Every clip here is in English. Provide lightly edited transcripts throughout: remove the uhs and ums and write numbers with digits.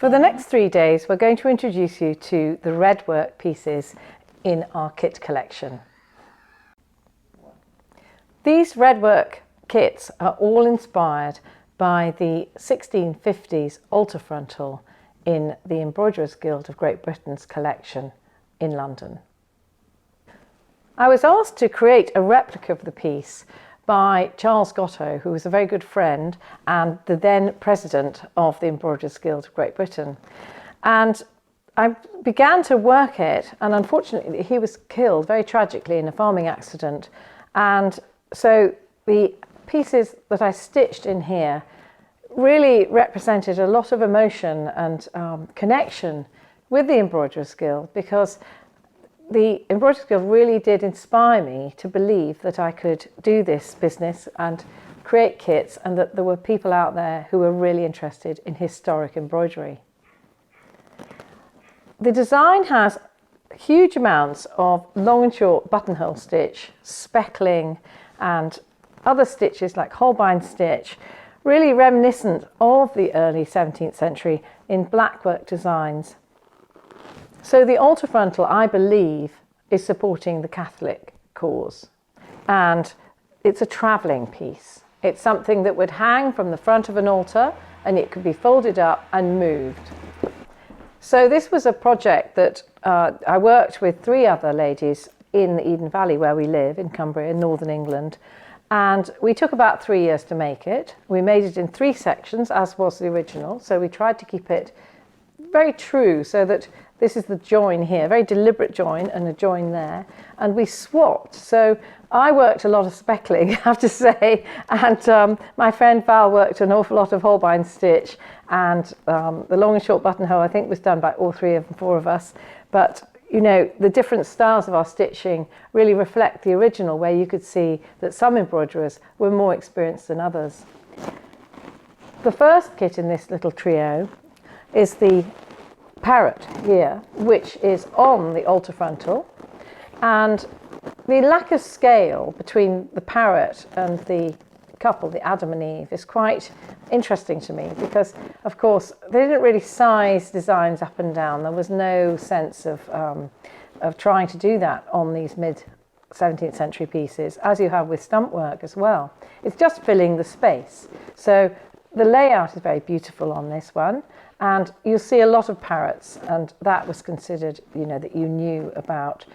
For the next 3 days, we're going to introduce you to the Redwork pieces in our kit collection. These Redwork kits are all inspired by the 1650s Altar Frontal in the Embroiderers Guild of Great Britain's collection in London. I was asked to create a replica of the piece by Charles Gotto, who was a very good friend and the then president of the Embroiderers Guild of Great Britain. And I began to work it, and unfortunately he was killed very tragically in a farming accident. And so the pieces that I stitched in here really represented a lot of emotion and connection with the Embroiderers Guild, because the Embroiderers Guild really did inspire me to believe that I could do this business and create kits, and that there were people out there who were really interested in historic embroidery. The design has huge amounts of long and short buttonhole stitch, speckling and other stitches like Holbein stitch, really reminiscent of the early 17th century in blackwork designs. So the Altar Frontal, I believe, is supporting the Catholic cause, and it's a travelling piece. It's something that would hang from the front of an altar, and it could be folded up and moved. So this was a project that I worked with 3 other ladies in the Eden Valley where we live, in Cumbria, in northern England, and we took about 3 years to make it. We made it in 3 sections, as was the original, so we tried to keep it very true, so that this is the join here, very deliberate join and a join there, and we swapped. So I worked a lot of speckling, I have to say, and my friend Val worked an awful lot of Holbein stitch, and the long and short buttonhole I think was done by all 4 of us. But you know, the different styles of our stitching really reflect the original, where you could see that some embroiderers were more experienced than others. The first kit in this little trio is the Parrot here, which is on the Altar Frontal, and the lack of scale between the Parrot and the couple, the Adam and Eve, is quite interesting to me, because of course they didn't really size designs up and down. There was no sense of trying to do that on these mid 17th century pieces, as you have with stump work as well. It's just filling the space. So the layout is very beautiful on this one, and you'll see a lot of parrots, and that was considered, you know, that you knew about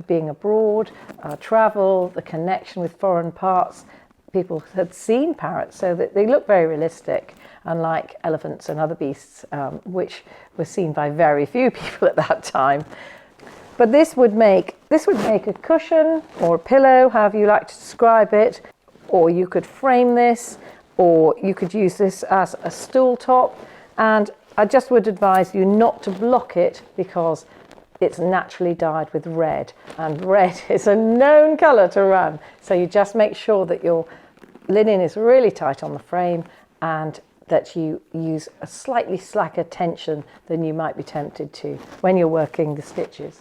being abroad, travel, the connection with foreign parts. People had seen parrots, so that they look very realistic, unlike elephants and other beasts, which were seen by very few people at that time. But this would make a cushion or a pillow, however you like to describe it, or you could frame this, or you could use this as a stool top. And I just would advise you not to block it, because it's naturally dyed with red, and red is a known colour to run. So you just make sure that your linen is really tight on the frame, and that you use a slightly slacker tension than you might be tempted to when you're working the stitches.